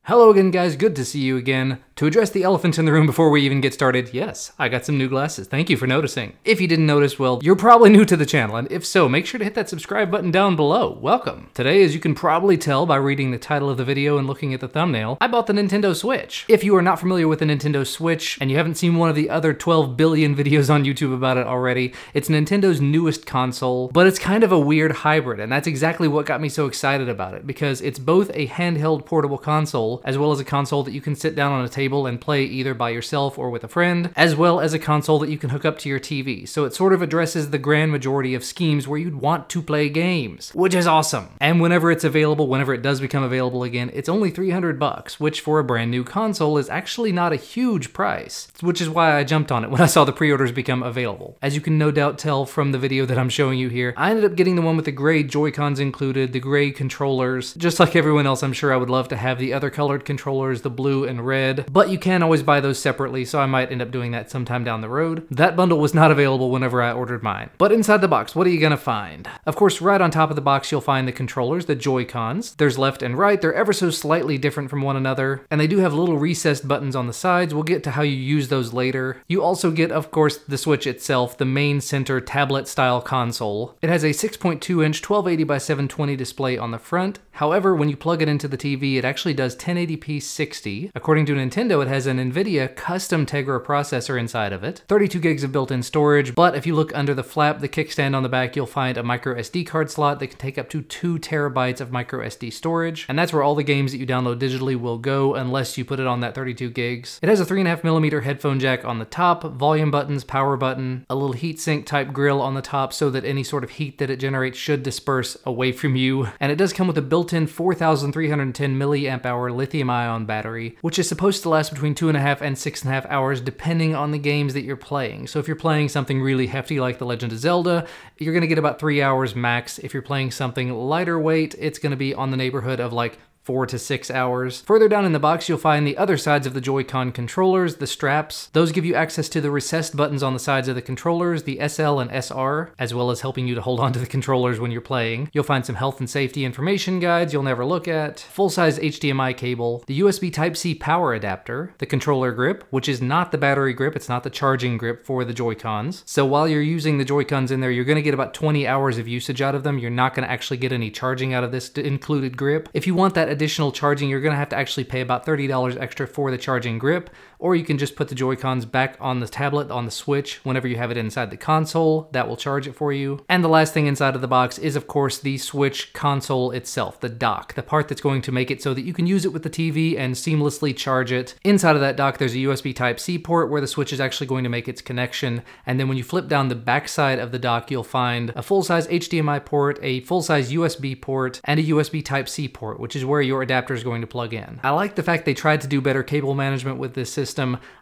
Hello again, guys. Good to see you again. To address the elephant in the room before we even get started, yes, I got some new glasses. Thank you for noticing. If you didn't notice, well, you're probably new to the channel, and if so, make sure to hit that subscribe button down below. Welcome. Today, as you can probably tell by reading the title of the video and looking at the thumbnail, I bought the Nintendo Switch. If you are not familiar with the Nintendo Switch, and you haven't seen one of the other 12 billion videos on YouTube about it already, it's Nintendo's newest console, but it's kind of a weird hybrid, and that's exactly what got me so excited about it, because it's both a handheld portable console, as well as a console that you can sit down on a table and play either by yourself or with a friend, as well as a console that you can hook up to your TV. So it sort of addresses the grand majority of schemes where you'd want to play games, which is awesome. And whenever it's available, whenever it does become available again, it's only $300, which for a brand new console is actually not a huge price, which is why I jumped on it when I saw the pre-orders become available. As you can no doubt tell from the video that I'm showing you here, I ended up getting the one with the gray Joy-Cons included, the gray controllers. Just like everyone else, I'm sure I would love to have the other colored controllers, the blue and red, but you can always buy those separately, so I might end up doing that sometime down the road. That bundle was not available whenever I ordered mine. But inside the box, what are you gonna find? Of course, right on top of the box, you'll find the controllers, the Joy-Cons. There's left and right. They're ever so slightly different from one another, and they do have little recessed buttons on the sides. We'll get to how you use those later. You also get, of course, the Switch itself, the main center tablet-style console. It has a 6.2-inch 1280 by 720 display on the front. However, when you plug it into the TV, it actually does 1080p 60. According to Nintendo, it has an NVIDIA custom Tegra processor inside of it, 32 gigs of built-in storage, but if you look under the flap, the kickstand on the back, you'll find a micro SD card slot that can take up to 2 terabytes of micro SD storage, and that's where all the games that you download digitally will go unless you put it on that 32 gigs. It has a 3.5mm headphone jack on the top, volume buttons, power button, a little heatsink type grill on the top so that any sort of heat that it generates should disperse away from you, and it does come with a built-in 4,310 milliamp hour lithium-ion battery, which is supposed to last between 2.5 and 6.5 hours depending on the games that you're playing. So if you're playing something really hefty like The Legend of Zelda, you're gonna get about 3 hours max. If you're playing something lighter weight, it's gonna be on the neighborhood of like 4 to 6 hours. Further down in the box, you'll find the other sides of the Joy-Con controllers, the straps. Those give you access to the recessed buttons on the sides of the controllers, the SL and SR, as well as helping you to hold onto the controllers when you're playing. You'll find some health and safety information guides you'll never look at, full-size HDMI cable, the USB Type-C power adapter, the controller grip, which is not the battery grip, it's not the charging grip for the Joy-Cons. So while you're using the Joy-Cons in there, you're gonna get about 20 hours of usage out of them. You're not gonna actually get any charging out of this included grip. If you want that additional charging, you're gonna have to actually pay about $30 extra for the charging grip, or you can just put the Joy-Cons back on the tablet, on the Switch, whenever you have it inside the console. That will charge it for you. And the last thing inside of the box is, of course, the Switch console itself, the dock, the part that's going to make it so that you can use it with the TV and seamlessly charge it. Inside of that dock, there's a USB Type-C port where the Switch is actually going to make its connection, and then when you flip down the back side of the dock, you'll find a full-size HDMI port, a full-size USB port, and a USB Type-C port, which is where your adapter is going to plug in. I like the fact they tried to do better cable management with this system.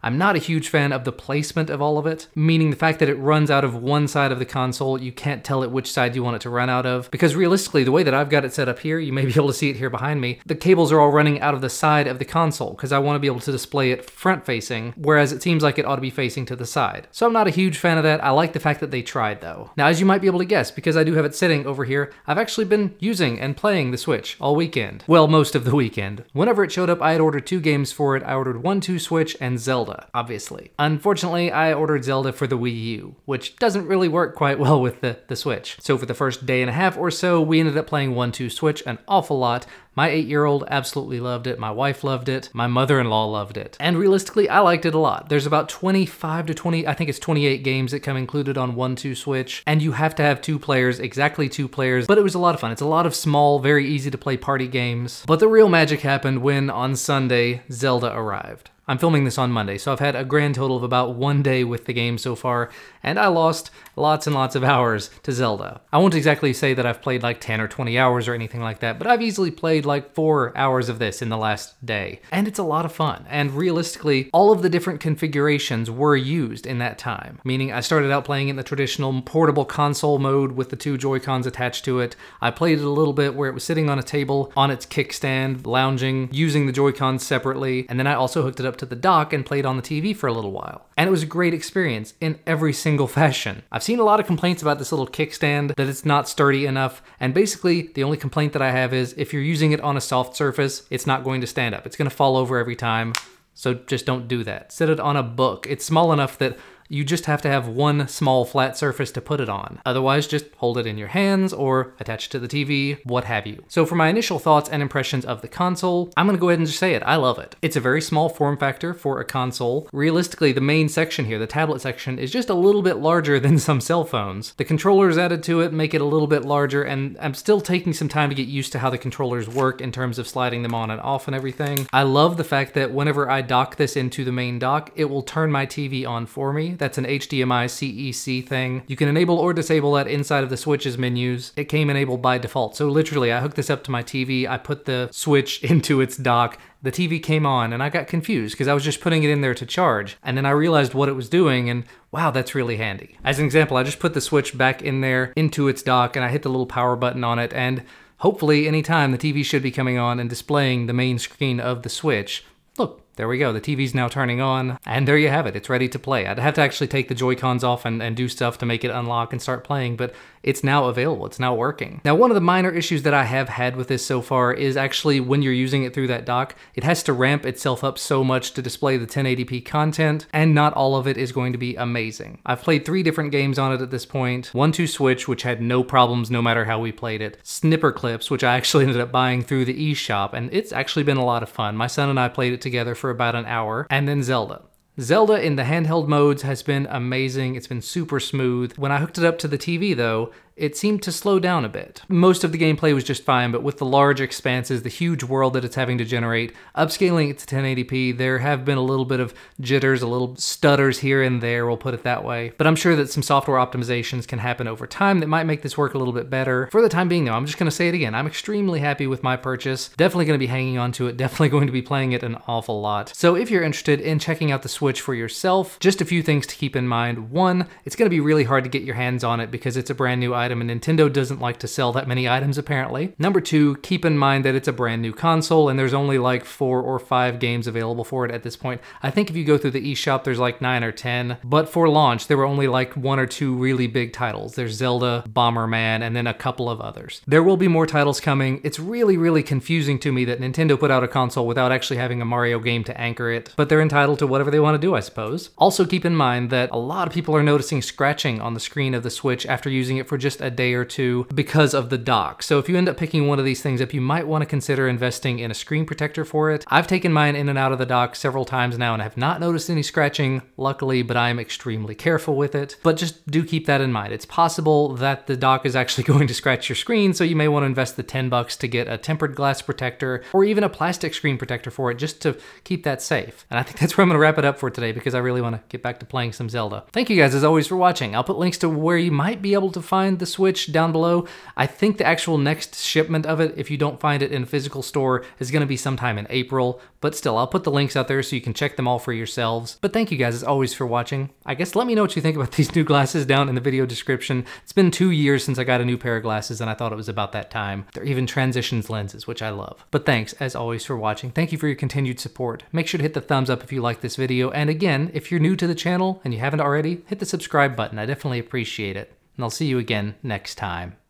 I'm not a huge fan of the placement of all of it, meaning the fact that it runs out of one side of the console. You can't tell it which side you want it to run out of, because realistically, the way that I've got it set up here, you may be able to see it here behind me, the cables are all running out of the side of the console, because I want to be able to display it front-facing, whereas it seems like it ought to be facing to the side. So I'm not a huge fan of that. I like the fact that they tried, though. Now, as you might be able to guess, because I do have it sitting over here, I've actually been using and playing the Switch all weekend. Well, most of the weekend. Whenever it showed up, I had ordered 2 games for it. I ordered 1-2 Switch and Zelda, obviously. Unfortunately, I ordered Zelda for the Wii U, which doesn't really work quite well with the Switch. So for the first day and a half or so, we ended up playing 1-2 Switch an awful lot. My 8-year-old absolutely loved it, my wife loved it, my mother-in-law loved it, and realistically, I liked it a lot. There's about 25 to 20, I think it's 28 games that come included on 1-2 Switch, and you have to have 2 players, exactly 2 players, but it was a lot of fun. It's a lot of small, very easy to play party games, but the real magic happened when, on Sunday, Zelda arrived. I'm filming this on Monday, so I've had a grand total of about 1 day with the game so far, and I lost lots and lots of hours to Zelda. I won't exactly say that I've played like 10 or 20 hours or anything like that, but I've easily played like 4 hours of this in the last day. And it's a lot of fun, and realistically, all of the different configurations were used in that time. Meaning I started out playing in the traditional portable console mode with the 2 Joy-Cons attached to it. I played it a little bit where it was sitting on a table on its kickstand, lounging, using the Joy-Cons separately, and then I also hooked it up to the dock and played on the TV for a little while. And it was a great experience in every single fashion. I've seen a lot of complaints about this little kickstand, that it's not sturdy enough, and basically the only complaint that I have is if you're using it on a soft surface, it's not going to stand up. It's going to fall over every time, so just don't do that. Set it on a book. It's small enough that you just have to have one small flat surface to put it on. Otherwise, just hold it in your hands or attach it to the TV, what have you. So for my initial thoughts and impressions of the console, I'm gonna go ahead and just say it, I love it. It's a very small form factor for a console. Realistically, the main section here, the tablet section, is just a little bit larger than some cell phones. The controllers added to it make it a little bit larger, and I'm still taking some time to get used to how the controllers work in terms of sliding them on and off and everything. I love the fact that whenever I dock this into the main dock, it will turn my TV on for me. That's an HDMI CEC thing. You can enable or disable that inside of the Switch's menus. It came enabled by default. So literally, I hooked this up to my TV, I put the Switch into its dock, the TV came on, and I got confused because I was just putting it in there to charge. And then I realized what it was doing, and wow, that's really handy. As an example, I just put the Switch back in there into its dock, and I hit the little power button on it, and hopefully anytime the TV should be coming on and displaying the main screen of the Switch. Look, there we go, the TV's now turning on, and there you have it, it's ready to play. I'd have to actually take the Joy-Cons off and do stuff to make it unlock and start playing, but it's now available, it's now working. Now, one of the minor issues that I have had with this so far is actually when you're using it through that dock, it has to ramp itself up so much to display the 1080p content, and not all of it is going to be amazing. I've played 3 different games on it at this point. 1-2-Switch, which had no problems no matter how we played it. Snipperclips, which I actually ended up buying through the eShop, and it's actually been a lot of fun. My son and I played it together for about an hour, and then Zelda. Zelda in the handheld modes has been amazing. It's been super smooth. When I hooked it up to the TV though, it seemed to slow down a bit. Most of the gameplay was just fine, but with the large expanses, the huge world that it's having to generate, upscaling it to 1080p, there have been a little bit of jitters, a little stutters here and there, we'll put it that way. But I'm sure that some software optimizations can happen over time that might make this work a little bit better. For the time being though, I'm just gonna say it again, I'm extremely happy with my purchase. Definitely gonna be hanging on to it, definitely going to be playing it an awful lot. So if you're interested in checking out the Switch for yourself, just a few things to keep in mind. One, it's gonna be really hard to get your hands on it because it's a brand new item and Nintendo doesn't like to sell that many items apparently. Number 2, keep in mind that it's a brand new console and there's only like 4 or 5 games available for it at this point. I think if you go through the eShop, there's like 9 or 10, but for launch, there were only like 1 or 2 really big titles. There's Zelda, Bomberman, and then a couple of others. There will be more titles coming. It's really confusing to me that Nintendo put out a console without actually having a Mario game to anchor it, but they're entitled to whatever they want to do, I suppose. Also keep in mind that a lot of people are noticing scratching on the screen of the Switch after using it for just a day or 2 because of the dock. So if you end up picking one of these things up, you might want to consider investing in a screen protector for it. I've taken mine in and out of the dock several times now and have not noticed any scratching, luckily, but I am extremely careful with it. But just do keep that in mind. It's possible that the dock is actually going to scratch your screen, so you may want to invest the $10 to get a tempered glass protector or even a plastic screen protector for it just to keep that safe. And I think that's where I'm going to wrap it up for today because I really want to get back to playing some Zelda. Thank you guys as always for watching. I'll put links to where you might be able to find the Switch down below. I think the actual next shipment of it, if you don't find it in a physical store, is going to be sometime in April, but still, I'll put the links out there so you can check them all for yourselves. But thank you guys as always for watching. I guess let me know what you think about these new glasses down in the video description. It's been 2 years since I got a new pair of glasses and I thought it was about that time. They're even transitions lenses, which I love. But thanks as always for watching. Thank you for your continued support. Make sure to hit the thumbs up if you like this video, and again, if you're new to the channel and you haven't already, hit the subscribe button. I definitely appreciate it. And I'll see you again next time.